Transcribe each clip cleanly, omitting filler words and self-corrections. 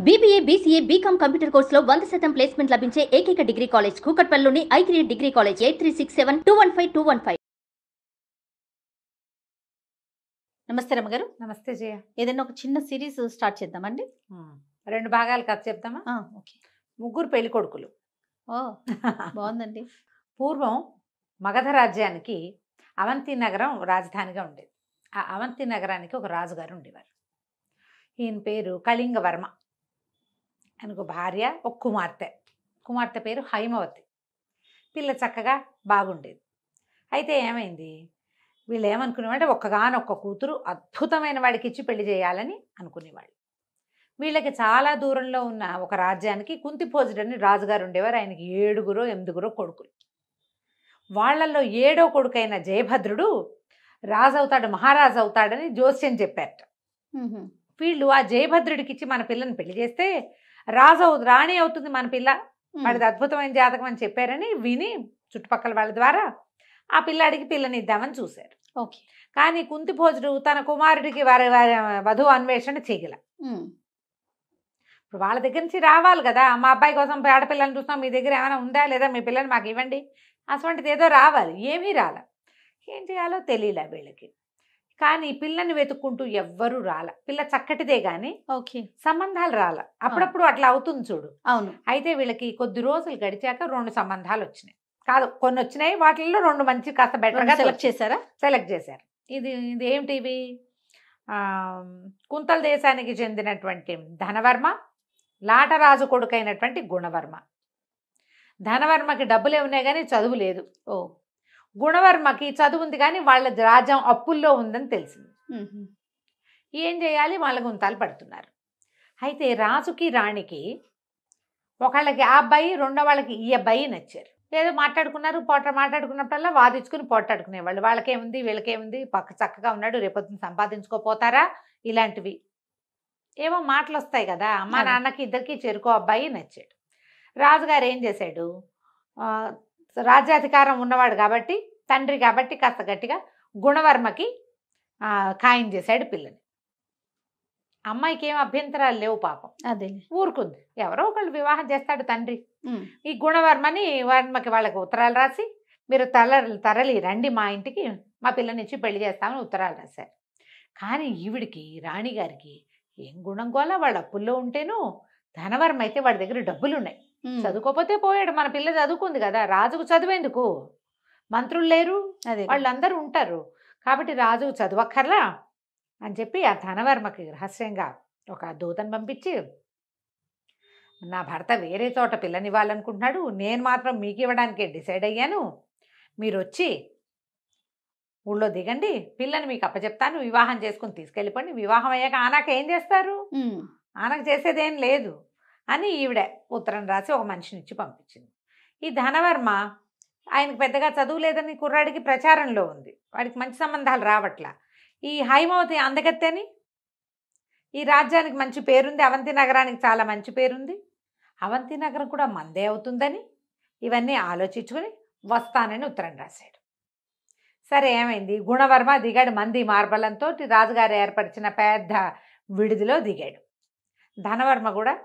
BBA, BCA, BCom computer కోర్సులో 100% placement లభించే ఏకైక డిగ్రీ కాలేజ్ కూకట్పల్లిలోని ఐక్రియేట్ డిగ్రీ కాలేజ్ 8367215215. నమస్తే రమ్మగారు. నమస్తే జయ. ఏదైనా ఒక చిన్న సిరీస్ స్టార్ట్ చేద్దామండి. 2 భాగాలు కథ చెప్తామా? ఓకే. ముగ్గురు పెళ్లి కొడుకులు. బాగుందండి. పూర్వం మగధ రాజ్యానికి అవంతి నగరం రాజధానిగా ఉండేది. ఆ అవంతి నగరానికి ఒక రాజుగారు ఉండేవారు. ఈయన పేరు కళింగవర్మ. ఆయనకు భార్య, ఒక కుమార్తె పేరు హైమవతి. పిల్ల చక్కగా బాగుండేది. అయితే ఏమైంది, వీళ్ళు ఏమనుకునేవాళ్ళంటే ఒక్కగానొక్క కూతురు అద్భుతమైన వాడికి ఇచ్చి పెళ్లి చేయాలని అనుకునేవాళ్ళు. వీళ్ళకి చాలా దూరంలో ఉన్న ఒక రాజ్యానికి కుంతిభోజుడని రాజుగారు ఉండేవారు. ఆయనకి 7-8 కొడుకులు. వాళ్ళల్లో 7వ కొడుకైన జయభద్రుడు రాజు అవుతాడు, మహారాజు అవుతాడని జోస్యం చెప్పారట. వీళ్ళు ఆ జయభద్రుడికి ఇచ్చి మన పిల్లని పెళ్లి చేస్తే రాణి అవుతుంది మన పిల్ల, వాడిది అద్భుతమైన జాతకం అని చెప్పారని విని చుట్టుపక్కల వాళ్ళ ద్వారా ఆ పిల్లాడికి పిల్లని ఇద్దామని చూశారు. ఓకే. కానీ కుంతిభోజుడు తన కుమారుడికి వారి వధువు అన్వేషణ చేయగల. ఇప్పుడు వాళ్ళ దగ్గర నుంచి రావాలి కదా, మా అబ్బాయి కోసం ఆడపిల్లని చూస్తున్నాం, మీ దగ్గర ఏమైనా ఉందా లేదా, మీ పిల్లని మాకు ఇవ్వండి, అటువంటిది ఏదో రావాలి. ఏమీ రాల. ఏం చేయాలో తెలియలే వీళ్ళకి. కానీ పిల్లని వెతుక్కుంటూ ఎవ్వరూ రాల. పిల్ల చక్కటిదే కానీ ఓకే సంబంధాలు రాల. అప్పుడప్పుడు అట్లా అవుతుంది చూడు. అవును. అయితే వీళ్ళకి కొద్ది రోజులు గడిచాక 2 సంబంధాలు వచ్చినాయి. కాదు, కొన్ని వచ్చినాయి. వాటిల్లో 2 మంచి కాస్త బెటర్గా సెలెక్ట్ చేశారు. ఇది ఏమిటి ఇవి? కుంతల దేశానికి చెందినటువంటి ధనవర్మ, లాటరాజు కొడుకైనటువంటి గుణవర్మ. ధనవర్మకి డబ్బులే ఉన్నాయి కానీ చదువు లేదు. గుణవర్మకి చదువు ఉంది కానీ వాళ్ళ రాజ్యం అప్పుల్లో ఉందని తెలిసింది. ఏం చేయాలి, వాళ్ళ గుంతాలు పడుతున్నారు. అయితే రాజుకి రాణికి ఒకళ్ళకి ఆ అబ్బాయి, రెండో వాళ్ళకి ఈ అబ్బాయి నచ్చారు. ఏదో మాట్లాడుకున్నారు. మాట్లాడుకున్నప్పుడల్లా వాదించుకుని పోట్లాడుకునేవాళ్ళు. వాళ్ళకేముంది వీళ్ళకేముంది, పక్క చక్కగా ఉన్నాడు, రేపొద్దున సంపాదించుకోపోతారా, ఇలాంటివి ఏమో మాటలు వస్తాయి కదా. మా నాన్నకి ఇద్దరికి చెరుకో అబ్బాయి నచ్చాడు. రాజుగారు ఏం చేశాడు, రాజ్యాధికారం ఉన్నవాడు కాబట్టి, తండ్రి కాబట్టి కాస్త గట్టిగా గుణవర్మకి ఖాయం చేశాడు పిల్లని. అమ్మాయికి ఏం అభ్యంతరాలు లేవు పాపం, అదే ఊరుకుంది. ఎవరో ఒకళ్ళు వివాహం చేస్తాడు తండ్రి. ఈ వర్మకి వాళ్ళకి ఉత్తరాలు రాసి, మీరు తరలి రండి మా ఇంటికి, మా పిల్లనిచ్చి పెళ్లి చేస్తామని ఉత్తరాలు రాశారు. కానీ ఈవిడికి, రాణిగారికి ఏం గుణం కోలా, వాళ్ళ అప్పుల్లో ఉంటేను, ధనవర్మ అయితే వాడి దగ్గర డబ్బులు ఉన్నాయి, చదువుకోపోతే పోయాడు, మన పిల్ల చదువుకుంది కదా, రాజుకు చదువేందుకు, మంత్రులు లేరు, వాళ్ళందరూ ఉంటారు కాబట్టి రాజుకు చదువక్కర్లా అని చెప్పి ఆ ధనవర్మకి రహస్యంగా ఒక దూతను పంపించి, నా భర్త వేరే చోట పిల్లనివ్వాలనుకుంటున్నాడు, నేను మాత్రం మీకు ఇవ్వడానికే డిసైడ్ అయ్యాను, మీరు వచ్చి ఊళ్ళో దిగండి, పిల్లని మీకు అప్పచెప్తాను, వివాహం చేసుకుని తీసుకెళ్ళిపోండి, వివాహం అయ్యాక ఆనాక ఏం చేస్తారు, ఆనకు చేసేదేం లేదు అని ఈవిడ ఉత్తరం రాసి ఒక మనిషిని ఇచ్చి పంపించింది. ఈ ధనవర్మ ఆయనకు పెద్దగా చదువు లేదని కుర్రాడికి ప్రచారంలో ఉంది, వాడికి మంచి సంబంధాలు రావట్లా. ఈ హైమవతి అందగత్తెని, ఈ రాజ్యానికి మంచి పేరుంది, అవంతి నగరానికి చాలా మంచి పేరుంది, అవంతి నగరం కూడా మందే అవుతుందని ఇవన్నీ ఆలోచించుకొని వస్తానని ఉత్తరం రాశాడు. సరే, ఏమైంది, గుణవర్మ దిగాడు. మంది మార్బలంతో రాజుగారు ఏర్పరిచిన పెద్ద విడిదిలో దిగాడు. ధనవర్మ కూడా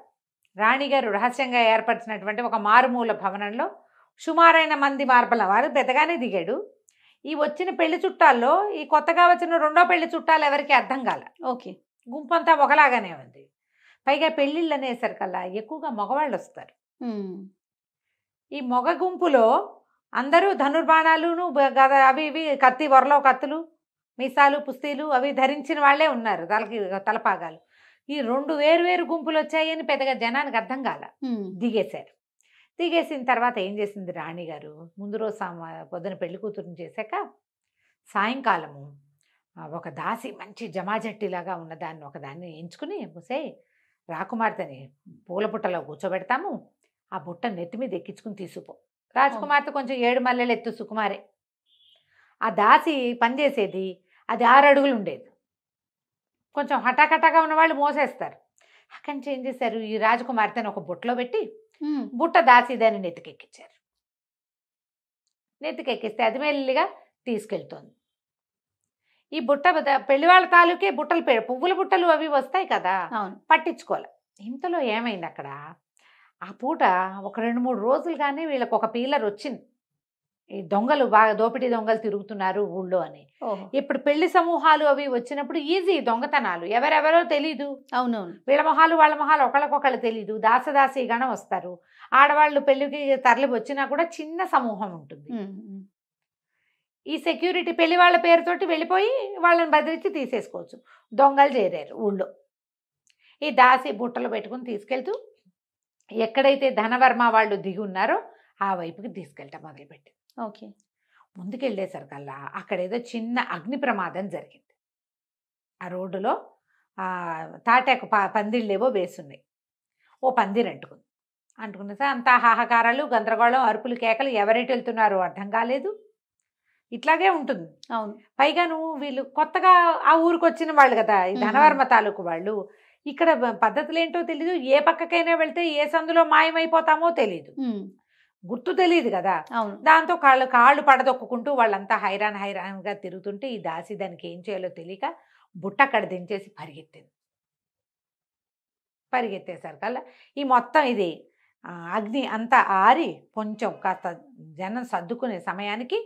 రాణిగారు రహస్యంగా ఏర్పరిచినటువంటి ఒక మారుమూల భవనంలో సుమారైన మంది మార్బలం వారు పెద్దగానే దిగాడు. ఈ వచ్చిన పెళ్లి చుట్టాల్లో ఈ కొత్తగా వచ్చిన 2వ పెళ్లి చుట్టాలు ఎవరికి అర్థం కాల. ఓకే. గుంపంతా ఒకలాగానే ఉంది. పైగా పెళ్ళిళ్ళు అనేసరికల్లా ఎక్కువగా మగవాళ్ళు వస్తారు. ఈ మగ గుంపులో అందరూ ధనుర్బాణాలును అవి ఇవి కత్తి, వరలో కత్తులు, మీసాలు, పుస్తీలు అవి ధరించిన వాళ్ళే ఉన్నారు, తలపాగాలు. ఈ 2 వేరు గుంపులు వచ్చాయని పెద్దగా జనానికి అర్థం కాల. దిగేశారు. దిగేసిన తర్వాత ఏం చేసింది రాణిగారు, ముందు రోజు పొద్దున పెళ్లి కూతురుని చేశాక సాయంకాలము ఒక దాసి మంచి జమాజట్టిలాగా ఉన్నదాన్ని ఒకదాన్ని ఎంచుకుని, ముసే రాకుమార్తెని పూల బుట్టలో కూర్చోబెడతాము, ఆ బుట్ట నెత్తి మీద ఎక్కించుకుని తీసుకుపో. రాజకుమార్తె కొంచెం 7 మల్లెలు ఎత్తు సుకుమారే. ఆ దాసి పనిచేసేది అది 6 అడుగులు ఉండేది. కొంచెం హఠాకటాగా ఉన్నవాళ్ళు మోసేస్తారు. అక్కడి నుంచి ఏం చేశారు, ఈ రాజకుమార్తెను ఒక బుట్టలో పెట్టి బుట్ట దాసి దాన్ని నెత్తికెక్కించారు. నెత్తికెక్కిస్తే అది మెల్లిగా తీసుకెళ్తోంది. ఈ బుట్ట పెళ్లివాళ్ళ తాలూకే బుట్టలు, పువ్వుల బుట్టలు అవి వస్తాయి కదా, పట్టించుకోవాలి. ఇంతలో ఏమైంది అక్కడ, ఆ పూట ఒక 2-3 రోజులుగానే వీళ్ళకి ఒక పీలర్ వచ్చింది. ఈ దొంగలు బాగా దోపిడీ దొంగలు తిరుగుతున్నారు ఊళ్ళో అని. ఓహో! ఇప్పుడు పెళ్లి సమూహాలు అవి వచ్చినప్పుడు ఈజీ దొంగతనాలు. ఎవరెవరో తెలీదు. అవునవును. వీళ్ళ మొహాలు వాళ్ళ మొహాలు ఒకళ్ళకొకళ్ళు తెలీదు. దాసదాసీ గణం వస్తారు. ఆడవాళ్ళు పెళ్లికి తరలి వచ్చినా కూడా చిన్న సమూహం ఉంటుంది. ఈ సెక్యూరిటీ పెళ్లి వాళ్ళ పేరుతోటి వెళ్ళిపోయి వాళ్ళని బెదిరించి తీసేసుకోవచ్చు. దొంగలు చేరారు ఊళ్ళో. ఈ దాసి బుట్టలు పెట్టుకుని తీసుకెళ్తూ ఎక్కడైతే ధనవర్మ వాళ్ళు దిగి ఉన్నారో ఆ వైపుకి తీసుకెళ్ళటం మొదలుపెట్టి ఓకే. ముందుకెళ్ళేసరికల్లా అక్కడేదో చిన్న అగ్ని ప్రమాదం జరిగింది. ఆ రోడ్డులో తాటాకు పందిళ్ళేవో వేసున్నాయి. ఓ పందిరి అంటుకున్న సార్ అంతా హాహాకారాలు, గందరగోళం, అరుపులు, కేకలు. ఎవరెటు వెళ్తున్నారో అర్థం కాలేదు. ఇట్లాగే ఉంటుంది. అవును. పైగాను వీళ్ళు కొత్తగా ఆ ఊరికి వచ్చిన వాళ్ళు కదా, ఈ ధనవర్మ తాలూకు వాళ్ళు. ఇక్కడ పద్ధతులు ఏంటో తెలీదు. ఏ పక్కకైనా వెళ్తే ఏ సందులో మాయమైపోతామో తెలీదు, గుర్తు తెలియదు కదా. అవును. దాంతో కాళ్ళు పడదొక్కుంటూ వాళ్ళంతా హైరాన్గా తిరుగుతుంటే ఈ దాసి దానికి ఏం చేయాలో తెలియక బుట్ట అక్కడ దించేసి పరిగెత్తేసరికల్లా ఈ మొత్తం ఇది అగ్ని అంతా ఆరి కొంచెం కాస్త జనం సర్దుకునే సమయానికి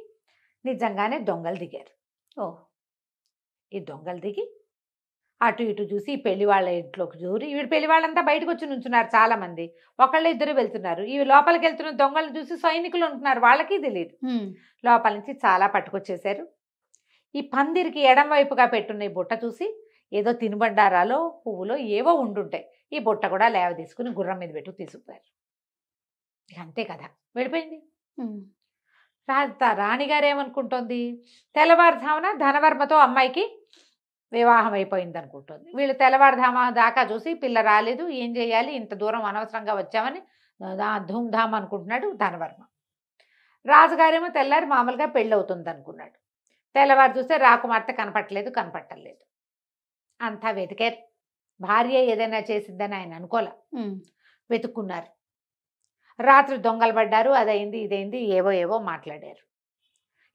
నిజంగానే దొంగలు దిగారు. ఈ దొంగలు దిగి అటు ఇటు చూసి ఈ పెళ్లి వాళ్ళ ఇంట్లోకి దూరి, వీడు పెళ్లి వాళ్ళంతా బయటకు వచ్చి నుంచున్నారు చాలా మంది. ఒకళ్ళు ఇద్దరు వెళ్తున్నారు. ఈ లోపలికి వెళ్తున్న దొంగలు చూసి సైనికులు ఉంటున్నారు, వాళ్ళకి తెలియదు. లోపల నుంచి చాలా పట్టుకొచ్చేసారు. ఈ పందిరికి ఎడం వైపుగా పెట్టున్న ఈ బుట్ట చూసి ఏదో తినుబండారాలో పువ్వులో ఏవో ఉండుంటాయి. ఈ బుట్ట కూడా లేవ తీసుకుని గుర్రం మీద పెట్టు తీసుకుపోయారు. అంతే కదా, వెళ్ళిపోయింది. రాణిగారు ఏమనుకుంటోంది, తెల్లవారుజామున ధనవర్మతో అమ్మాయికి వివాహం అయిపోయింది అనుకుంటుంది. వీళ్ళు తెల్లవారుధామ దాకా చూసి పిల్ల రాలేదు, ఏం చేయాలి, ఇంత దూరం అనవసరంగా వచ్చామని ధూమ్ధామ్ అనుకుంటున్నాడు ధనవర్మ. రాజుగారేమో తెల్లారి మామూలుగా పెళ్ళి అవుతుంది అనుకున్నాడు. తెల్లవారు చూస్తే రాకుమార్తె కనపట్టలేదు. అంతా వెతికారు. భార్య ఏదైనా చేసిందని ఆయన అనుకోలే. వెతుక్కున్నారు. రాత్రి దొంగలు పడ్డారు, అదైంది ఇదైంది ఏవో మాట్లాడారు.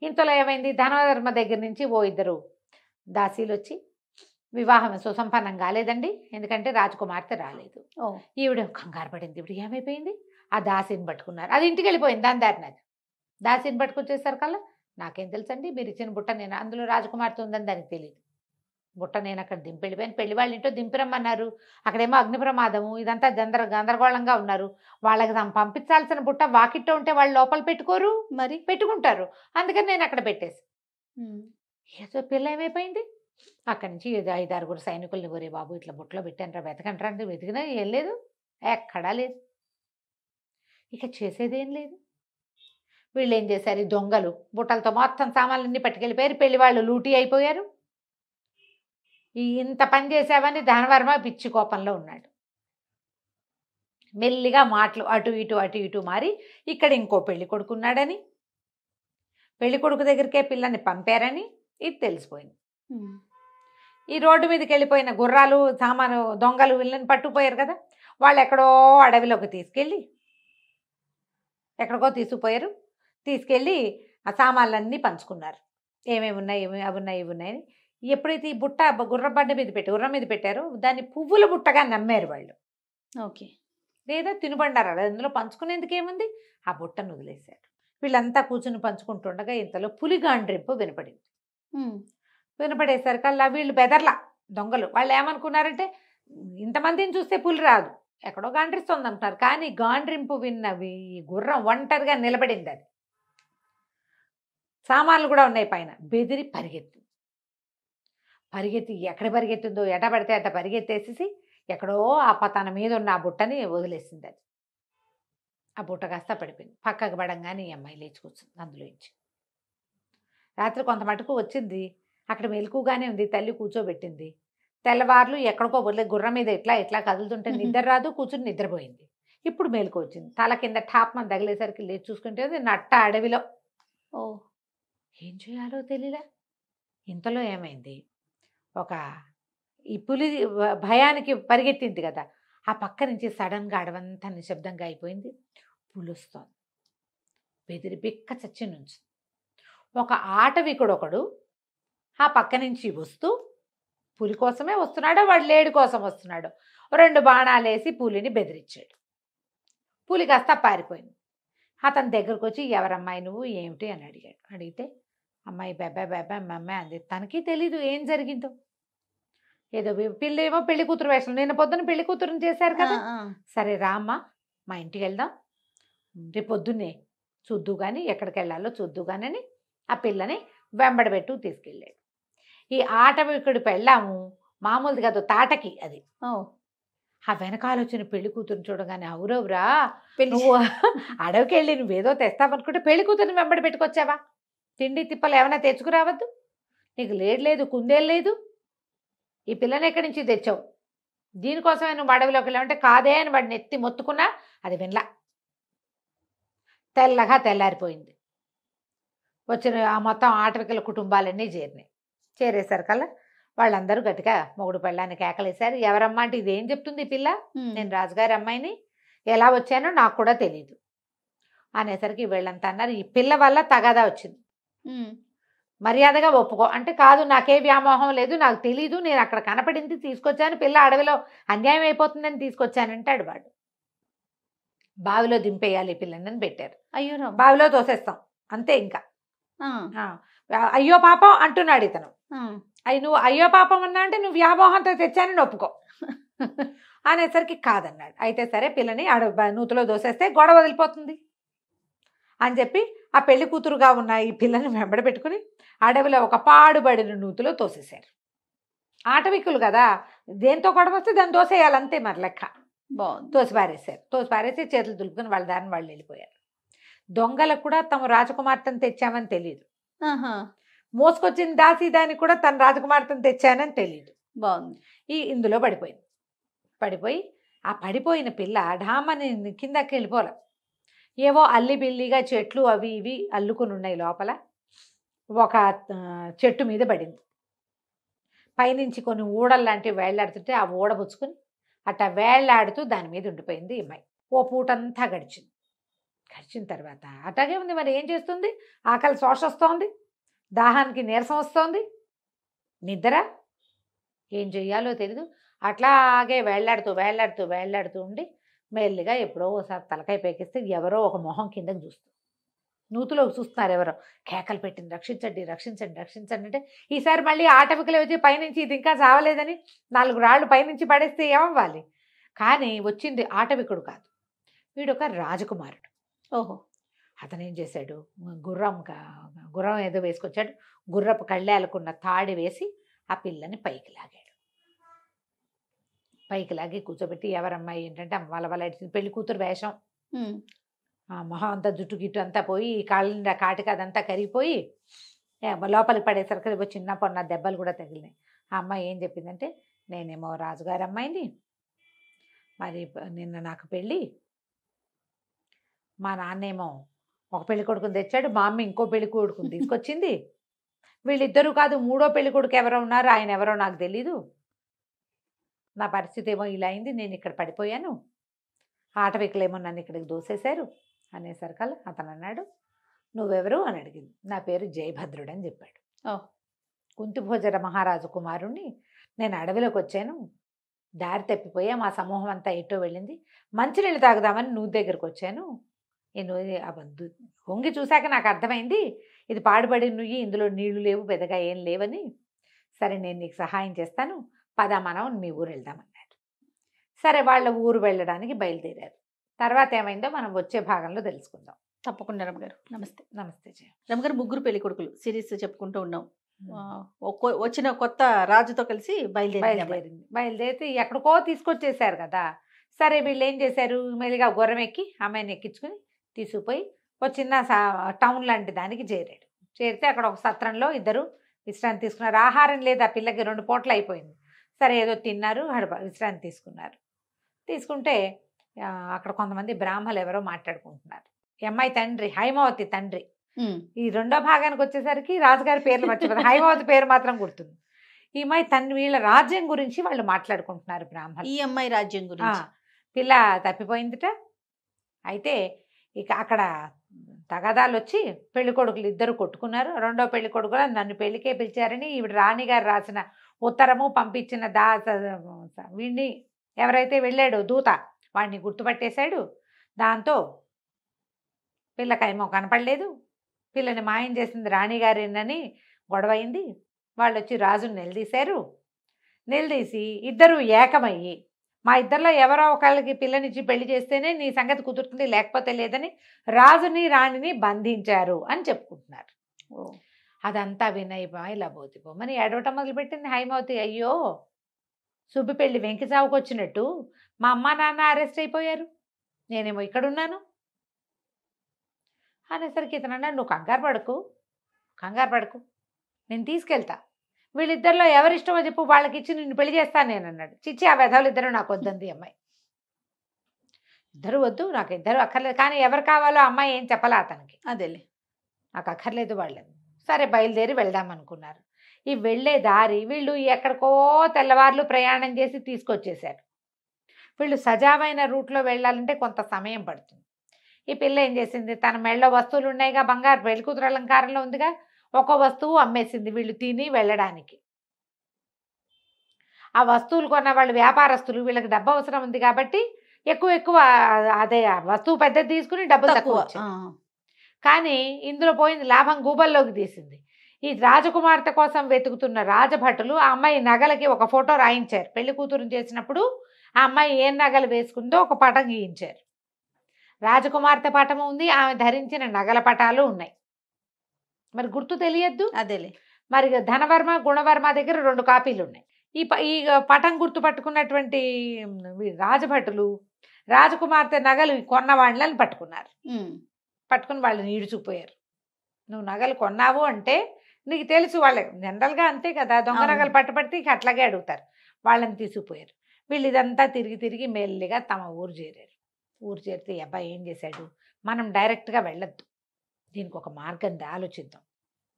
ఇంతలో ఏమైంది, ధనవర్మ దగ్గర నుంచి ఓ ఇద్దరు దాసీలు వచ్చి వివాహం సుసంపన్నం కాలేదండి, ఎందుకంటే రాజకుమార్తె రాలేదు. ఈవిడ కంగారు పడింది. ఇప్పుడు ఏమైపోయింది, ఆ దాసిని పట్టుకున్నారు. అది ఇంటికి వెళ్ళిపోయింది దాని దారిన. దాసిని పట్టుకొచ్చేసరికల్లా నాకేం తెలుసండి, మీరు ఇచ్చిన బుట్ట నేను అందులో రాజకుమార్తె ఉందని దానికి తెలియదు. బుట్ట నేను అక్కడ వెళ్ళిపోయాను. పెళ్లి వాళ్ళ ఇంట్లో దింపిరమ్మన్నారు. అక్కడేమో అగ్ని ప్రమాదము, ఇదంతా గందరగోళంగా ఉన్నారు. వాళ్ళకి పంపించాల్సిన బుట్ట వాకిట్లో ఉంటే వాళ్ళు లోపల పెట్టుకోరు, మరి పెట్టుకుంటారు. అందుకని నేను అక్కడ పెట్టేసి ఏదో పిల్ల ఏమైపోయింది. అక్కడి నుంచి 5-6 సైనికుల్ని, ఒరే బాబు ఇట్లా బుట్టలో పెట్టాను రా, వెతకంటారా అంటే వెతికినా ఏం లేదు, ఎక్కడా లేదు. ఇక చేసేదేం లేదు. వీళ్ళు ఏం చేశారు, ఈ దొంగలు బుట్టలతో మొత్తం సామాన్లన్నీ పట్టుకెళ్ళిపోయారు. పెళ్లి వాళ్ళు లూటీ అయిపోయారు. ఇంత పని చేసావని ధనవర్మ పిచ్చి కోపంలో ఉన్నాడు. మెల్లిగా మాటలు అటు ఇటు మారి ఇక్కడ ఇంకో పెళ్లి కొడుకున్నాడని, పెళ్లి కొడుకు దగ్గరికే పిల్లని పంపారని ఇది తెలిసిపోయింది. ఈ రోడ్డు మీదకి వెళ్ళిపోయిన గుర్రాలు సామాను దొంగలు వీళ్ళని పట్టుకుపోయారు కదా, వాళ్ళు ఎక్కడో అడవిలోకి తీసుకుపోయారు. తీసుకెళ్ళి ఆ సామాన్లన్నీ పంచుకున్నారు. ఏమేమి ఉన్నాయి, అవి ఉన్నాయి. ఎప్పుడైతే ఈ బుట్ట గుర్రం మీద పెట్టారో దాన్ని పువ్వుల బుట్టగా నమ్మారు వాళ్ళు. ఓకే. లేదా తినుబండారాలు అందులో పంచుకునేందుకు ఏముంది, ఆ బుట్టను వదిలేశారు. వీళ్ళంతా కూర్చుని పంచుకుంటుండగా ఇంతలో పులి గాండ్రింపు వినపడింది. వినపడేసరికల్లా వీళ్ళు బెదర్లా దొంగలు. వాళ్ళు ఏమనుకున్నారంటే ఇంతమందిని చూస్తే పులి రాదు, ఎక్కడో గాండ్రిస్తుంది అంటున్నారు. కానీ గాండ్రింపు విన్నవి గుర్రం ఒంటరిగా నిలబడింది. అది సామాన్లు కూడా ఉన్నాయి పైన. బెదిరి పరిగెత్తి ఎక్కడ పరిగెత్తుందో, ఎట పడితే అట్ట పరిగెత్తేసేసి ఎక్కడో తన మీద ఉన్న ఆ బుట్టని వదిలేసింది. అది ఆ బుట్ట కాస్త పడిపోయింది. పక్కకు పడంగానే ఈ అమ్మాయి లేచి కూర్చుంది అందులోంచి. రాత్రి కొంత మటుకు వచ్చింది, అక్కడ మెలకుగానే ఉంది. తల్లి కూర్చోబెట్టింది. తెల్లవార్లు ఎక్కడికో వదిలే గుర్రం మీద ఇట్లా కదులుతుంటే నిద్ర రాదు, కూర్చుని నిద్రపోయింది. ఇప్పుడు మేలుకు వచ్చింది. తల కింద టాప్మని తగిలేసరికి లేచి చూసుకుంటే నట్ట అడవిలో. ఏం చేయాలో తెలియలే. ఇంతలో ఏమైంది, ఈ పులి భయానికి పరిగెత్తింది కదా, ఆ పక్క నుంచి సడన్గా అడవంతా నిశ్శబ్దంగా అయిపోయింది. పులి వస్తోంది. బెదిరి బిక్క చచ్చి నుంచి ఒక ఆటవికుడొకడు ఆ పక్క నుంచి వస్తూ, పులి కోసమే వస్తున్నాడో వాడు లేడి కోసం వస్తున్నాడో, 2 బాణాలు వేసి పులిని బెదిరించాడు. పులి కాస్త పారిపోయింది. అతని దగ్గరకు వచ్చి ఎవరమ్మాయి నువ్వు ఏమిటి అని అడిగాడు. అడిగితే అమ్మాయి బెబ్బా బెబ్బా మమ్మాయి అంది. తనకి తెలీదు ఏం జరిగిందో. ఏదో పిల్ల ఏమో పెళ్లి కూతురు వేషం, నిన్న పొద్దున పెళ్లి కూతురుని చేశారు కదా, సరే రామ్మా మా ఇంటికి వెళ్దాం, రేపు పొద్దున్నే చూద్దు కానీ ఎక్కడికి వెళ్ళాలో చూద్దు కానీ అని ఆ పిల్లని వెంబడబెట్టు తీసుకెళ్ళాడు. ఈ ఆటవికుడు పెళ్ళాము మామూలుది కాదు, తాటకి అది. ఆ వెనకాల వచ్చిన పెళ్లి కూతురుని చూడగానే అవురవురా నువ్వు అడవికి వెళ్ళి నువ్వేదో తెస్తావనుకుంటే పెళ్లి కూతురిని వెంబడి పెట్టుకొచ్చావా, తిండి తిప్పలు ఏమైనా తెచ్చుకురావద్దు, నీకు లేదు కుందేలు లేదు, ఈ పిల్లని ఎక్కడి నుంచి తెచ్చావు, దీనికోసమే నువ్వు అడవిలోకి వెళ్ళావంటే కాదే అని వాడిని ఎత్తి మొత్తుకున్నా అది వినలా. తెల్లగా తెల్లారిపోయింది. వచ్చిన ఆ మొత్తం ఆటవికల కుటుంబాలన్నీ చేరేసరికల్లా వాళ్ళందరూ గట్టిగా మొగుడు పెళ్ళాన్ని కేకలేశారు. ఎవరమ్మా అంటే ఇదేం చెప్తుంది ఈ పిల్ల, నేను రాజుగారి అమ్మాయిని, ఎలా వచ్చానో నాకు కూడా తెలియదు అనేసరికి వీళ్ళంతా అన్నారు ఈ పిల్ల వల్ల తగాదా వచ్చింది, మర్యాదగా ఒప్పుకో అంటే కాదు నాకే వ్యామోహం లేదు, నాకు తెలీదు, నేను అక్కడ కనపడింది తీసుకొచ్చాను, పిల్ల అడవిలో అన్యాయం అయిపోతుందని తీసుకొచ్చానంటాడు వాడు. బావిలో దింపేయాలి ఈ పిల్లని పెట్టారు. అయ్యో బావిలో తోసేస్తాం అంతే. ఇంకా అయ్యో పాపం అంటున్నాడు ఇతను. నువ్వు అయ్యో పాపం అన్నా అంటే నువ్వు వ్యామోహంతో తెచ్చానని ఒప్పుకో అనేసరికి కాదన్నాడు. అయితే సరే పిల్లని నూతిలో దోసేస్తే గొడవ వదిలిపోతుంది అని చెప్పి ఆ పెళ్లి కూతురుగా ఉన్న ఈ పిల్లని వెంబడ పెట్టుకుని అడవిలో ఒక పాడుబడిన నూతిలో తోసేశారు. ఆటవికులు కదా, దేంతో గొడవ వస్తే దాన్ని దోసేయాలి అంతే మరి లెక్క. తోసిపారేశారు. తోసిపారేసి చేతులు దులుపుకుని వాళ్ళ దారిని వాళ్ళు వెళ్ళిపోయారు. దొంగలకు కూడా తమ రాజకుమార్తెను తెచ్చామని తెలియదు, మోసుకొచ్చిన దానికి కూడా తన రాజకుమార్తెను తెచ్చానని తెలియదు. బాగుంది. ఇందులో పడిపోయి ఆ పడిపోయిన పిల్ల ఢామని కిందకి వెళ్ళిపోలే, ఏవో అల్లిబిల్లిగా చెట్లు అవి ఇవి అల్లుకుని ఉన్నాయి లోపల. ఒక చెట్టు మీద పడింది. పైనుంచి కొన్ని ఊడల్లాంటివి వేళ్లాడుతుంటే ఆ ఊడబుచ్చుకుని అట్లా వేళ్లాడుతూ దాని మీద ఉండిపోయింది ఈ అమ్మాయి. ఓ పూటంతా గడిచిన తర్వాత అట్లాగే ఉంది. మరి ఏం చేస్తుంది, ఆకలి శోష వస్తోంది, దాహానికి నీరసం వస్తోంది, నిద్ర ఏం చెయ్యాలో తెలీదు. అట్లాగే వేళ్లాడుతూ ఉండి మెల్లిగా ఎప్పుడో ఒకసారి తలకాయ పేకిస్తే ఎవరో ఒక మొహం కిందకి చూస్తుంది. నూతులోకి చూస్తున్నారు ఎవరో, కేకలు పెట్టింది రక్షించండి రక్షించండి రక్షించండి అంటే ఈసారి మళ్ళీ ఆటవికలు వచ్చి పైనుంచి ఇది ఇంకా చావలేదని 4 రాళ్ళు పైనుంచి పడేస్తే ఏమవ్వాలి. కానీ వచ్చింది ఆటవికుడు కాదు, వీడొక రాజకుమారుడు. ఓహో. అతను ఏం చేశాడు, గుర్రం ఏదో వేసుకొచ్చాడు, గుర్రపు కళ్ళేలకున్న తాడి వేసి ఆ పిల్లని పైకి లాగి కూర్చోబెట్టి ఎవరమ్మాయి ఏంటంటే వాళ్ళ పెళ్లి కూతురు వేషం, మొహం అంతా జుట్టు గిట్టు అంతా పోయి కాళ్ళ కాటికి అదంతా కరిగిపోయి లోపలికి పడేసరికి చిన్న పొన్న దెబ్బలు కూడా తగిలినాయి. ఆ అమ్మాయి ఏం చెప్పిందంటే నేనేమో రాజుగారి అమ్మాయిని, మరి నిన్న నాకు పెళ్ళి, మా నాన్నేమో ఒక పెళ్లి కొడుకుని తెచ్చాడు, మా అమ్మ ఇంకో పెళ్లి కొడుకుని తీసుకొచ్చింది, వీళ్ళిద్దరూ కాదు 3వ పెళ్లి కొడుకు ఎవరో ఉన్నారు, ఆయన ఎవరో నాకు తెలీదు, నా పరిస్థితి ఏమో ఇలా అయింది, నేను ఇక్కడ పడిపోయాను, ఆటవికులేమో నన్ను ఇక్కడికి దోసేశారు అనేసరికల్లా అతను అన్నాడు నువ్వెవరు అని అడిగింది. నా పేరు జయభద్రుడు అని చెప్పాడు. కుంతిభోజర మహారాజు కుమారుణ్ణి, నేను అడవిలోకి వచ్చాను, దారి తప్పిపోయా, మా సమూహం అంతా ఎటో వెళ్ళింది, మంచినీళ్ళు తాగుదామని నువ్వు దగ్గరకు వచ్చాను, నేను వంగి చూశాక నాకు అర్థమైంది ఇది పాడుపడి నువ్వు, ఇందులో నీళ్లు లేవు, పెద్దగా ఏం లేవని, సరే నేను నీకు సహాయం చేస్తాను, పద మనం మీ ఊరు వెళ్దామన్నాడు. సరే వాళ్ళ ఊరు వెళ్ళడానికి బయలుదేరారు. తర్వాత ఏమైందో మనం వచ్చే భాగంలో తెలుసుకుందాం. తప్పకుండా రమగారు. నమస్తే. నమస్తే జయ. రమగారు, 3 పెళ్లి కొడుకులు సిరీస్ చెప్పుకుంటూ ఉన్నాం. వచ్చిన కొత్త రాజుతో కలిసి బయలుదేరి ఎక్కడికో తీసుకొచ్చేసారు కదా. సరే వీళ్ళు ఏం చేశారు, మెల్లిగా గుర్రం ఎక్కి అమ్మాయిని ఎక్కించుకుని తీసుకుపోయి ఒక చిన్న టౌన్ లాంటి దానికి చేరితే అక్కడ ఒక సత్రంలో ఇద్దరు విశ్రాంతి తీసుకున్నారు. ఆహారం లేదు, ఆ పిల్లకి 2 పూటలు అయిపోయింది. సరే ఏదో తిన్నారు, విశ్రాంతి తీసుకుంటే అక్కడ కొంతమంది బ్రాహ్మలు ఎవరో మాట్లాడుకుంటున్నారు. ఈ అమ్మాయి తండ్రి హైమావతి తండ్రి. ఈ 2వ భాగానికి వచ్చేసరికి రాజుగారి పేర్లు మర్చిపోతారు, హైమావతి పేరు మాత్రం గుర్తుంది. ఈ అమ్మాయి వీళ్ళ రాజ్యం గురించి వాళ్ళు మాట్లాడుకుంటున్నారు బ్రాహ్మణులు. ఈ అమ్మాయి రాజ్యం గురించి. పిల్ల తప్పిపోయిందిట. అయితే ఇక అక్కడ తగాదాలు వచ్చి పెళ్లి కొడుకులు ఇద్దరు కొట్టుకున్నారు. 2వ పెళ్లి కొడుకు నన్ను పెళ్లికే పిలిచారని ఈవిడ రాణిగారు రాసిన ఉత్తరము పంపించిన వీడిని ఎవరైతే వెళ్ళాడో దూత వాడిని గుర్తుపట్టేశాడు. దాంతో పిల్లకేమో కనపడలేదు. పిల్లని మాయం చేసింది రాణిగారేనని గొడవైంది. వాళ్ళు వచ్చి రాజుని నిలదీశారు. నిలదీసి ఇద్దరు ఏకమయ్యి మా ఇద్దరిలో ఎవరో ఒకళ్ళకి పిల్లనిచ్చి పెళ్లి చేస్తేనే నీ సంగతి కుదురుతుంది, లేకపోతే లేదని రాజుని రాణిని బంధించారు అని చెప్పుకుంటున్నారు. అదంతా వినయ్ లబోతిపోమని ఏడవటం మొదలుపెట్టింది హైమవతి. అయ్యో, సుబ్బి పెళ్లి వెంకి చావుకు వచ్చినట్టు మా అమ్మ నాన్న అరెస్ట్ అయిపోయారు, నేనేమో ఇక్కడున్నాను అనేసరికి ఇతను అన్నాడు, నువ్వు కంగారు పడకు, నేను తీసుకెళ్తా. వీళ్ళిద్దరిలో ఎవరిష్టమో చెప్పు, వాళ్ళకి ఇచ్చి నిన్ను పెళ్లి చేస్తాను నేను అన్నాడు. చిచ్చి, ఆ వెధవులు ఇద్దరు నాకు వద్దంది అమ్మాయి. ఇద్దరు వద్దు, నాకు ఇద్దరు అక్కర్లేదు, కానీ ఎవరు కావాలో అమ్మాయి ఏం చెప్పాలా అతనికి. అదేలే, నాకు అక్కర్లేదు వాళ్ళని. సరే బయలుదేరి వెళ్దాం అనుకున్నారు. ఈ వెళ్ళే దారి వీళ్ళు ఎక్కడికో తెల్లవార్లు ప్రయాణం చేసి తీసుకొచ్చేశారు. వీళ్ళు సజావైన రూట్లో వెళ్ళాలంటే కొంత సమయం పడుతుంది. ఈ పిల్ల ఏం చేసింది, తన మెళ్ళ వస్తువులు ఉన్నాయిగా, బంగారు పెళ్లి కూతురు అలంకారంలో ఉందిగా, ఒక వస్తువు అమ్మేసింది వీళ్ళు తిని వెళ్ళడానికి. ఆ వస్తువులు కొన్న వాళ్ళు వ్యాపారస్తులు, వీళ్ళకి డబ్బు అవసరం ఉంది కాబట్టి ఎక్కువ అదే వస్తువు పెద్దది తీసుకుని డబ్బులు తక్కువ వచ్చాయి. కానీ ఇందులో పోయింది లాభం గూబల్లోకి తీసింది. ఈ రాజకుమార్తె కోసం వెతుకుతున్న రాజభటులు ఆ అమ్మాయి నగలకి ఒక ఫోటో రాయించారు. పెళ్లి కూతురు చేసినప్పుడు ఆ అమ్మాయి ఏం నగలు వేసుకుందో ఒక పటం గీయించారు. రాజకుమార్తె పటము ఉంది, ఆమె ధరించిన నగల పటాలు ఉన్నాయి. మరి గుర్తు తెలియద్దు. అదేలే, మరి ధనవర్మ గుణవర్మ దగ్గర 2 కాపీలు ఉన్నాయి. ఈ పటం గుర్తు పట్టుకున్నటువంటి రాజభటులు రాజకుమార్తె నగలు కొన్న వాళ్ళని పట్టుకున్నారు. పట్టుకుని వాళ్ళని ఈడ్చుకుపోయారు. నువ్వు నగలు కొన్నావు అంటే నీకు తెలుసు, వాళ్ళకి జనరల్గా అంతే కదా, దొంగ నగలు పట్టుబడితే ఇక అట్లాగే అడుగుతారు. వాళ్ళని తీసుకుపోయారు. వీళ్ళు ఇదంతా తిరిగి మెల్లిగా తమ ఊరు చేరారు. ఊరు చేరితే అబ్బాయి ఏం చేశాడు, మనం డైరెక్ట్గా వెళ్ళొద్దు, దీనికి ఒక మార్గం ఆలోచిద్దాం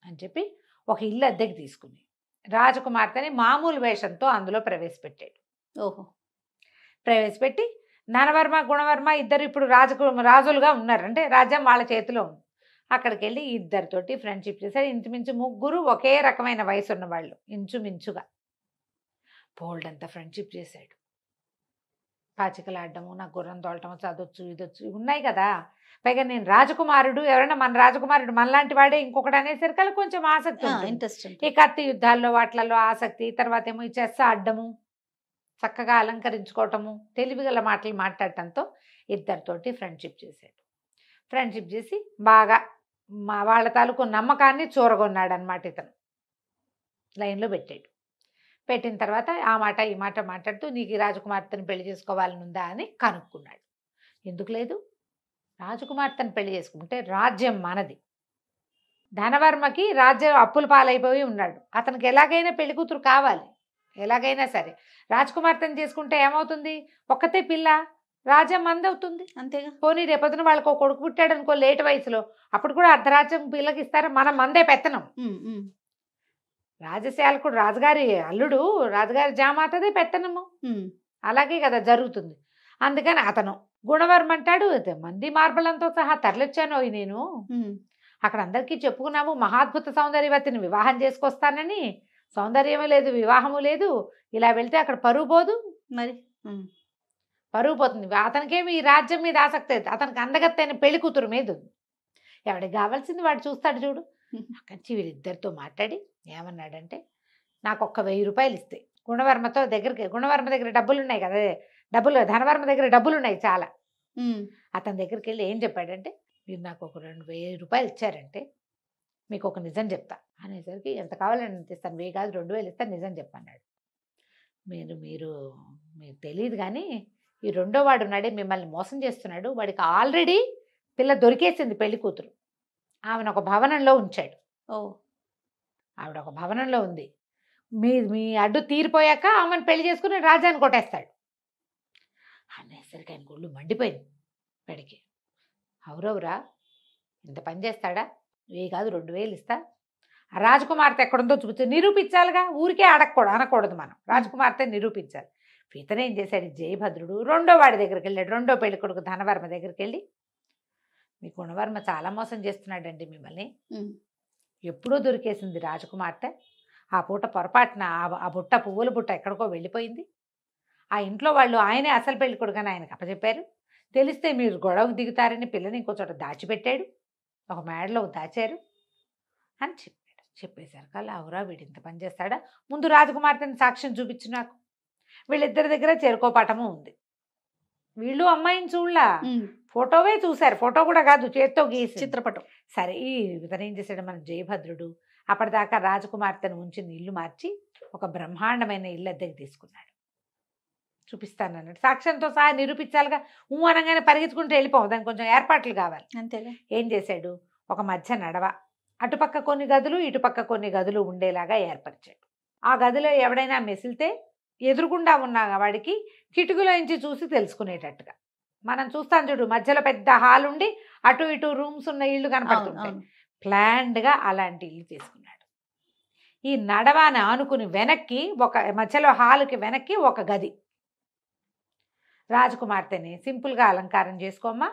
అని చెప్పి ఒక ఇల్లు అద్దెకి తీసుకుని రాజకుమార్తెని మామూలు వేషంతో అందులో ప్రవేశపెట్టాడు. ప్రవేశపెట్టి ధనవర్మ గుణవర్మ ఇద్దరు ఇప్పుడు రాజులుగా ఉన్నారు, అంటే రాజ్యం వాళ్ళ చేతిలో ఉంది. అక్కడికి వెళ్ళి ఇద్దరితోటి ఫ్రెండ్షిప్ చేశాడు. ఇంచుమించు 3 ఒకే రకమైన వయసు ఉన్న వాళ్ళు, ఇంచుమించుగా బోల్డ్ అంతా ఫ్రెండ్షిప్ చేశాడు. పాచికలాడటము, నాకు గుర్రం తోలటము, చదవచ్చు ఇదొచ్చు ఉన్నాయి కదా. పైగా నేను రాజకుమారుడు, ఎవరైనా మన రాజకుమారుడు మనలాంటి వాడే ఇంకొకటి అనేసరికి కొంచెం ఆసక్తి, ఇంట్రెస్ట్. ఈ కత్తి యుద్ధాల్లో వాటిలలో ఆసక్తి, తర్వాత ఏమో ఈ చెస్ ఆడటము, చక్కగా అలంకరించుకోవటము, తెలివిగల మాటలు మాట్లాడటంతో ఇద్దరితోటి ఫ్రెండ్షిప్ చేశాడు. ఫ్రెండ్షిప్ చేసి బాగా వాళ్ళ తాలూకు నమ్మకాన్ని చూరగొన్నాడు అనమాట. ఇతను లైన్లో పెట్టాడు. పెట్టిన తర్వాత ఆ మాట ఈ మాట మాట్లాడుతూ నీకు ఈ రాజకుమార్తెను పెళ్లి చేసుకోవాలనుందా అని కనుక్కున్నాడు. ఎందుకు లేదు, రాజకుమార్తెను పెళ్లి చేసుకుంటే రాజ్యం మనది. ధనవర్మకి రాజ్యం అప్పుల పాలైపోయి ఉన్నాడు, అతనికి ఎలాగైనా పెళ్లి కూతురు కావాలి, ఎలాగైనా సరే. రాజకుమార్తెను చేసుకుంటే ఏమవుతుంది, ఒక్కతే పిల్ల, రాజ్యం మందవుతుంది, అంతేగా. పోనీ రేపొద్దున వాళ్ళకి ఒక కొడుకు పుట్టాడు అనుకో లేట్ వయసులో, అప్పుడు కూడా అర్ధరాజ్యం పిల్లకి ఇస్తారా, మనం మందే పెత్తనం. రాజశాలకుడు రాజుగారి అల్లుడు, రాజుగారి జామాతదే పెత్తనము, అలాగే కదా జరుగుతుంది. అందుకని అతను గుణవర్మ అంటాడు, మంది మార్బలంతో సహా తరలిచ్చాను నేను, అక్కడ అందరికీ చెప్పుకున్నాము మహాద్భుత సౌందర్యవతిని వివాహం చేసుకొస్తానని, సౌందర్యమే లేదు, వివాహము లేదు, ఇలా వెళ్తే అక్కడ పరువు పోదు, మరి పరువు పోతుంది. అతనికేమి ఈ రాజ్యం మీద ఆసక్తి లేదు, అతనికి అందగత్తైన పెళ్లి కూతురు మీద ఉంది. ఎవడికి కావాల్సింది వాడు చూస్తాడు చూడు. అక్కడి వీళ్ళిద్దరితో మాట్లాడి ఏమన్నాడంటే, నాకు 1000 రూపాయలు ఇస్తే గుణవర్మతో గుణవర్మ దగ్గర డబ్బులు ఉన్నాయి కదా, ధనవర్మ దగ్గర డబ్బులు ఉన్నాయి చాలా. అతని దగ్గరికి వెళ్ళి ఏం చెప్పాడంటే, మీరు నాకు ఒక 2000 రూపాయలు ఇచ్చారంటే మీకు ఒక నిజం చెప్తా అనేసరికి, ఎంత కావాలని ఎంత ఇస్తాను, 1000 కాదు 2000 ఇస్తాను, నిజం చెప్పన్నాడు. మీరు తెలియదు కానీ ఈ రెండో వాడు ఉన్నాడే మిమ్మల్ని మోసం చేస్తున్నాడు, వాడికి ఆల్రెడీ పిల్ల దొరికేసింది, పెళ్లి కూతురు. ఆమెను ఒక భవనంలో ఉంచాడు. ఆవిడ ఒక భవనంలో ఉంది, మీ అడ్డు తీరిపోయాక ఆమెను పెళ్లి చేసుకుని రాజ్యాన్ని కొట్టేస్తాడు అనేసరికి ఆయన గుళ్ళు మండిపోయింది. పెడికి అవురవురా, ఇంత పని చేస్తాడా, 1000 కాదు 2000 ఇస్తా, ఆ రాజకుమార్తె ఎక్కడుందో చూపించు, నిరూపించాలిగా, ఊరికే అనకూడదు మనం, రాజకుమార్తె నిరూపించాలి. ఇతను ఏం చేశాడు, జయభద్రుడు రెండో వాడి దగ్గరికి వెళ్ళాడు, రెండో పెళ్లి కొడుకు ధనవర్మ దగ్గరికి వెళ్ళి, మీ గుణవర్మ చాలా మోసం చేస్తున్నాడండి మిమ్మల్ని, ఎప్పుడో దొరికేసింది రాజకుమార్తె, ఆ పూట పొరపాటున ఆ బుట్ట పువ్వుల బుట్ట ఎక్కడికో వెళ్ళిపోయింది, ఆ ఇంట్లో వాళ్ళు ఆయనే అసలు పెళ్లి కొడుకని ఆయనకు అప్పచెప్పారు. తెలిస్తే మీరు గొడవకు దిగుతారని పిల్లని ఇంకో చోట దాచిపెట్టాడు, ఒక మేడలో దాచారు అని చెప్పాడు. చెప్పేసరికి అవురా వీడు ఇంత పని చేస్తాడా, ముందు రాజకుమార్తెని సాక్ష్యం చూపించు నాకు. వీళ్ళిద్దరి దగ్గర చేరుకోపాఠము ఉంది. వీళ్ళు అమ్మాయిని చూడలా, ఫోటోవే చూశారు, ఫోటో కూడా కాదు చేత్తో గీసి చిత్రపటం. సరే ఈ ఇతను ఏం చేశాడు, మన జయభద్రుడు అప్పటిదాకా రాజకుమార్తెను ఉంచిన ఇల్లు మార్చి ఒక బ్రహ్మాండమైన ఇల్లు అద్దెకి తీసుకున్నాడు. చూపిస్తాను అన్నట్టు సాక్ష్యంతో సహా నిరూపించాలిగా. అనగానే పరిగెత్తుకుంటూ వెళ్ళిపోవు, దానికి కొంచెం ఏర్పాట్లు కావాలి. అంతేలే. ఏం చేశాడు, ఒక మధ్య నడవ, అటుపక్క కొన్ని గదులు ఇటుపక్క కొన్ని గదులు ఉండేలాగా ఏర్పరిచాడు. ఆ గదిలో ఎవడైనా మెసిలితే ఎదురుగుండా ఉన్న వాడికి కిటికీలోంచి చూసి తెలుసుకునేటట్టుగా. మనం చూస్తాం చూడు, మధ్యలో పెద్ద హాల్ ఉండి అటు ఇటు రూమ్స్ ఉన్న ఇల్లు కనపడుతుంటాయి. ప్లాన్డ్గా అలాంటి ఇల్లు తీసుకున్నాడు. ఈ నడవాని ఆనుకుని వెనక్కి ఒక మధ్యలో హాలుకి వెనక్కి ఒక గది. రాజకుమార్తెని సింపుల్గా అలంకారం చేసుకోమ్మా,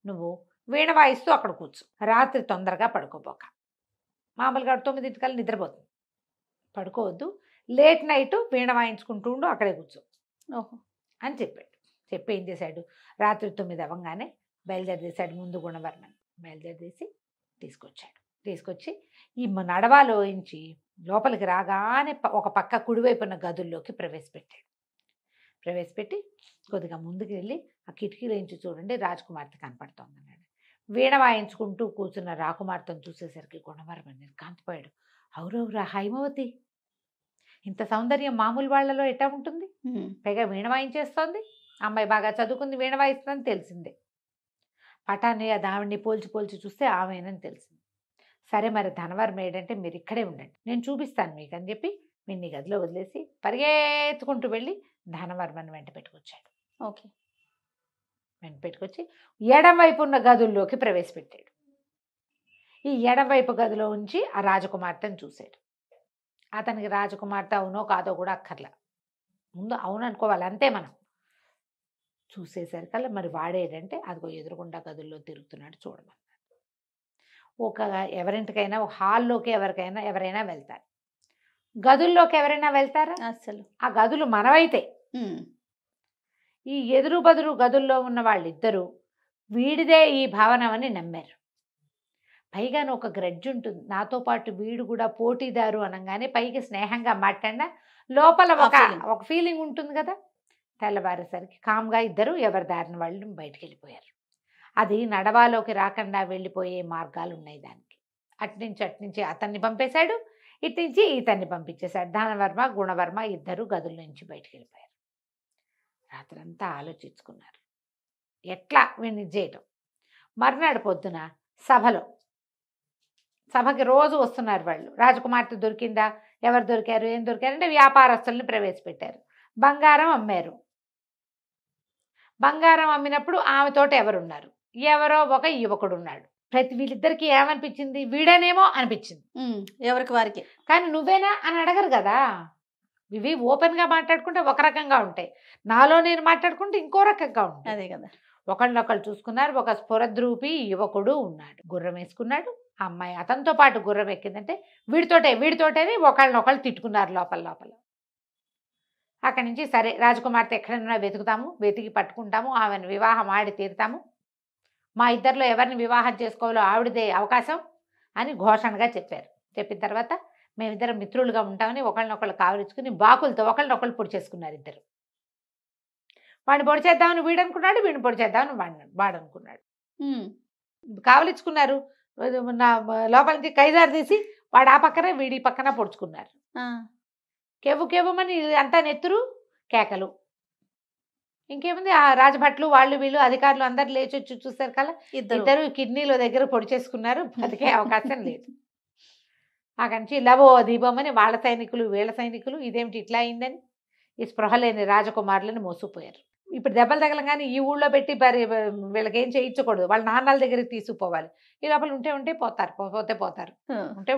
నువ్వు వీణ వాయిస్తూ అక్కడ కూర్చో, రాత్రి తొందరగా పడుకోబోక, మామూలుగా 9 నిద్రపోతుంది, పడుకోవద్దు, లేట్ నైట్ వీణ వాయించుకుంటూ ఉండు, అక్కడే కూర్చో ఓహో అని చెప్పాడు. చెప్పి ఏం చేశాడు, రాత్రి 9 అవ్వగానే బయలుదేరేసాడు. ముందు గుణవర్మని బయలుదేరేసి తీసుకొచ్చి ఈ నడవాలోంచి లోపలికి రాగానే ఒక పక్క కుడివైపున్న గదుల్లోకి ప్రవేశపెట్టి కొద్దిగా ముందుకు వెళ్ళి ఆ కిటికీలోంచి చూడండి రాజకుమార్తె కనపడుతోంది అన్నాడు. వీణ వాయించుకుంటూ కూర్చున్న రాకుమార్తెను చూసేసరికి గుణవర్మని నిర్ఘాంతపోయాడు. అవురవురా హైమవతి, ఇంత సౌందర్యం మామూలు వాళ్ళలో ఎట్టా ఉంటుంది, పైగా వీణ వాయించేస్తోంది, అమ్మాయి బాగా చదువుకుంది, వీణ వాయిస్తుందని తెలిసిందే. పటాన్ని దావిడిని పోల్చి చూస్తే ఆమెనని తెలిసింది. సరే మరి ధనవర్మ ఏంటంటే మీరు ఇక్కడే ఉండండి, నేను చూపిస్తాను మీకు అని చెప్పి మిన్ని గదిలో వదిలేసి పరిగెత్తుకుంటూ వెళ్ళి ధనవర్మని వెంట పెట్టుకొచ్చాడు. ఓకే, వెంట పెట్టుకొచ్చి ఎడమవైపు ఉన్న గదుల్లోకి ప్రవేశపెట్టాడు. ఈ ఎడమవైపు గదిలో ఉంచి ఆ రాజకుమార్తెను చూశాడు. అతనికి రాజకుమార్తె అవునో కాదో కూడా అక్కర్లా, ముందు అవును అనుకోవాలి అంతే. మనం చూసేసరికల్లా మరి వాడేదంటే అదిగో ఎదురుగుండా గదుల్లో తిరుగుతున్నాడు చూడమన్నాడు. ఎవరింటికైనా హాల్లోకి ఎవరైనా వెళ్తారు, గదుల్లోకి ఎవరైనా వెళ్తారా? అసలు ఆ గదులు మనవైతే ఈ ఎదురు బదురు గదుల్లో ఉన్న వాళ్ళిద్దరూ వీడిదే ఈ భావనమని నమ్మారు. పైగాను ఒక గ్రడ్జ్ ఉంటుంది, నాతో పాటు వీడు కూడా పోటీదారు అనగానే పైకి స్నేహంగా మాట్లాడినా లోపల ఒక ఫీలింగ్ ఉంటుంది కదా. తెల్లవారేసరికి కామ్గా ఇద్దరు ఎవరి దారిన వాళ్ళు బయటికి వెళ్ళిపోయారు. అది నడవాలోకి రాకుండా వెళ్ళిపోయే మార్గాలు ఉన్నాయి దానికి. అట్నుంచి అతన్ని పంపేశాడు, ఇట్నుంచి ఇతన్ని పంపించేశాడు. ధనవర్మ గుణవర్మ ఇద్దరు గదుల నుంచి బయటికి వెళ్ళిపోయారు. రాత్రంతా ఆలోచించుకున్నారు ఎట్లా వీడిని చేయటం. మర్నాడు పొద్దున సభకి రోజు వస్తున్నారు వాళ్ళు. రాజకుమార్తె దొరికిందా, ఎవరు దొరికారు, ఏం దొరికారు అంటే వ్యాపారస్తుల్ని ప్రవేశపెట్టారు. బంగారం అమ్మారు. బంగారం అమ్మినప్పుడు ఆమెతోటి ఎవరున్నారు, ఎవరో ఒక యువకుడు ఉన్నాడు. వీళ్ళిద్దరికి ఏమనిపించింది, వీడేనేమో అనిపించింది ఎవరికి వారికి. కానీ నువ్వేనా అని అడగరు కదా. ఇవి ఓపెన్గా మాట్లాడుకుంటే ఒక రకంగా ఉంటాయి, నాలో నేను మాట్లాడుకుంటే ఇంకో రకంగా ఉంటాయి. అదే కదా. ఒకళ్ళొకళ్ళు చూసుకున్నారు. ఒక స్ఫురద్రూపి యువకుడు ఉన్నాడు, గుర్రం వేసుకున్నాడు. ఆ అమ్మాయి అతనితో పాటు గుర్రం ఎక్కిందంటే వీడితోటేని ఒకళ్ళనొకళ్ళు తిట్టుకున్నారు లోపల. అక్కడి నుంచి సరే రాజకుమార్తె ఎక్కడైనా వెతికి పట్టుకుంటాము, ఆమెను వివాహం ఆడి తీరుతాము, మా ఇద్దరిలో ఎవరిని వివాహం చేసుకోవాలో ఆవిడదే అవకాశం అని ఘోషణగా చెప్పారు. చెప్పిన తర్వాత మేమిద్దరం మిత్రులుగా ఉంటామని ఒకళ్ళనొకళ్ళు కావలించుకుని బాకులతో ఒకళ్ళనొకళ్ళు పొడి చేసుకున్నారు. ఇద్దరు వాడిని పొడి చేద్దామని వీడు అనుకున్నాడు, వీడిని పొడి చేద్దామని వాడు అనుకున్నాడు. కావలించుకున్నారు. లోపల నుంచి కైదారు తీసి వాడు ఆ పక్కన వీడి పక్కన పొడుచుకున్నారు. కెవ్వుమని అంతా నెత్తురు కేకలు. ఇంకేముంది, ఆ రాజభట్లు వాళ్ళు వీళ్ళు అధికారులు అందరు లేచి వచ్చి చూస్తారు కదా, ఇద్దరు కిడ్నీలో దగ్గర పొడి చేసుకున్నారు, బతికే అవకాశం లేదు. అక్కడి నుంచి లవో దీపం అని వాళ్ళ సైనికులు వీళ్ళ సైనికులు ఇదేమిటి ఇట్లా అయిందని ఈ స్పృహ లేని రాజకుమారులను మోసుకుపోయారు. ఇప్పుడు దెబ్బలు తగలంగానే ఈ ఊళ్ళో పెట్టి వీళ్ళకి ఏం చేయించకూడదు, వాళ్ళ నాన్నల దగ్గరికి తీసుకుపోవాలి. ఈ లోపల ఉంటే పోతారు, పోతారు,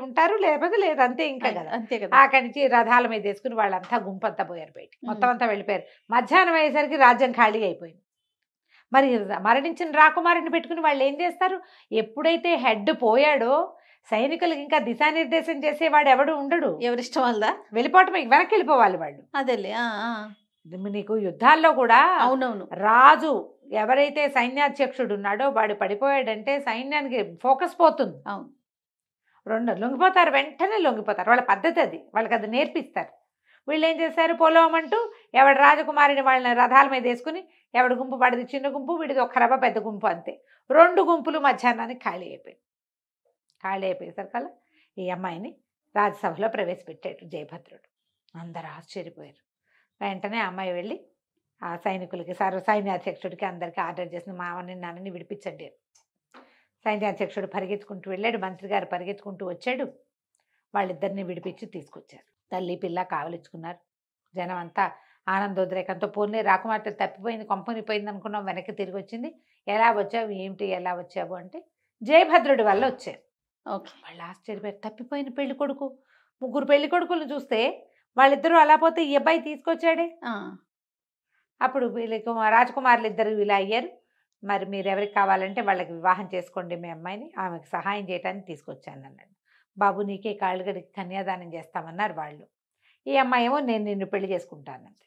ఉంటారు, లేకపోతే లేదు, అంతే ఇంకా కదా. అంతే కదా. అక్కడి నుంచి రథాల మీద వేసుకుని వాళ్ళంతా గుంపంతా పోయారు బయటికి, మొత్తం అంతా వెళ్ళిపోయారు. మధ్యాహ్నం అయ్యేసరికి రాజ్యం ఖాళీ అయిపోయింది. మరి మరణించిన రాకుమారుని పెట్టుకుని వాళ్ళు ఏం చేస్తారు, ఎప్పుడైతే హెడ్ పోయాడో సైనికులకు ఇంకా దిశానిర్దేశం చేసేవాడు ఎవడు ఉండడు, ఎవరిష్టం వల్ల వెళ్ళిపోవటం, వెనక్కి వెళ్ళిపోవాలి వాళ్ళు. అదేలే. నీకు యుద్ధాల్లో కూడా అవునవును. రాజు ఎవరైతే సైన్యాధ్యక్షుడు ఉన్నాడో వాడు పడిపోయాడంటే సైన్యానికి ఫోకస్ పోతుంది. అవును. లొంగిపోతారు, వెంటనే లొంగిపోతారు. వాళ్ళ పద్ధతి అది, వాళ్ళకి అది నేర్పిస్తారు. వీళ్ళు ఏం చేశారు, పొలోమంటూ ఎవడు రాజకుమారిని వాళ్ళని రథాల మీద వేసుకుని ఎవడి గుంపు వాడిది చిన్న గుంపు, వీడిది ఒక రవ్వ పెద్ద గుంపు, అంతే. 2 గుంపులు మధ్యాహ్నానికి ఖాళీ అయిపోయేసరికల్లా ఈ అమ్మాయిని రాజ్యసభలో ప్రవేశపెట్టాడు జయభద్రుడు. అందరూ ఆశ్చర్యపోయారు. వెంటనే అమ్మాయి వెళ్ళి ఆ సైనికులకి సైన్యాధ్యక్షుడికి అందరికీ ఆర్డర్ చేసిన మామని నాన్నని విడిపించండి. సైన్యాధ్యక్షుడు పరిగెత్తుకుంటూ వెళ్ళాడు, మంత్రి గారు పరిగెత్తుకుంటూ వచ్చాడు. వాళ్ళిద్దరిని విడిపించి తీసుకొచ్చారు. తల్లి పిల్ల కావలించుకున్నారు. జనం అంతా ఆనందోద్రేకంతో, పోనీ రాకుమార్తె తప్పిపోయింది, కొంపనిపోయింది అనుకున్నాం, వెనక్కి తిరిగి వచ్చింది. ఎలా వచ్చావు ఏమిటి, ఎలా వచ్చావు అంటే జయభద్రుడి వల్ల వచ్చారు. ఓకే. వాళ్ళు ఆశ్చర్యపోయారు. తప్పిపోయిన పెళ్లి కొడుకు, 3 పెళ్లి కొడుకులను చూస్తే వాళ్ళిద్దరూ అలా పోతే ఈ అబ్బాయి తీసుకొచ్చాడే. అప్పుడు వీళ్ళకి రాజకుమారులు ఇద్దరు ఇలా అయ్యారు. మరి మీరు ఎవరికి కావాలంటే వాళ్ళకి వివాహం చేసుకోండి మీ అమ్మాయిని, ఆమెకు సహాయం చేయడానికి తీసుకొచ్చాను అన్నాడు. బాబు నీకే కాళ్ళగడికి కన్యాదానం చేస్తామన్నారు వాళ్ళు. ఈ అమ్మాయి ఏమో నేను నిన్ను పెళ్లి చేసుకుంటానంటే.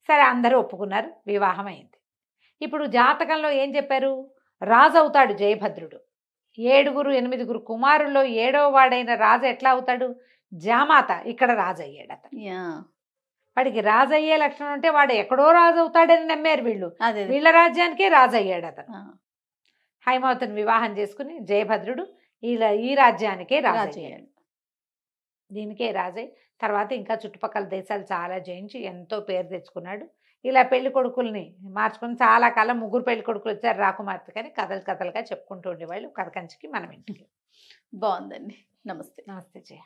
సరే అందరూ ఒప్పుకున్నారు, వివాహం అయింది. ఇప్పుడు జాతకంలో ఏం చెప్పారు, రాజు అవుతాడు జయభద్రుడు. 7-8 కుమారుల్లో 7వ వాడైన రాజు ఎట్లా అవుతాడు, జామాత. ఇక్కడ రాజు అయ్యాడు అతను. వాడికి రాజు అయ్యే లక్షణం ఉంటే వాడు ఎక్కడో రాజు అవుతాడని నమ్మారు వీళ్ళు. వీళ్ళ రాజ్యానికే రాజు అయ్యాడు అతను. హైమావతిని వివాహం చేసుకుని జయభద్రుడు ఈ రాజ్యానికే రాజు అయ్యాడు. దీనికే రాజయ్య తర్వాత ఇంకా చుట్టుపక్కల దేశాలు చాలా జయించి ఎంతో పేరు తెచ్చుకున్నాడు. ఇలా పెళ్లి కొడుకుల్ని మార్చుకుని చాలా కాలం 3 పెళ్లి కొడుకులు వచ్చారు రాకుమార్తె, కానీ కథలుగా చెప్పుకుంటూ ఉండేవాళ్ళు కథ కంచికి మనం ఇంటికి. బాగుందండి. నమస్తే. నమస్తే జయ.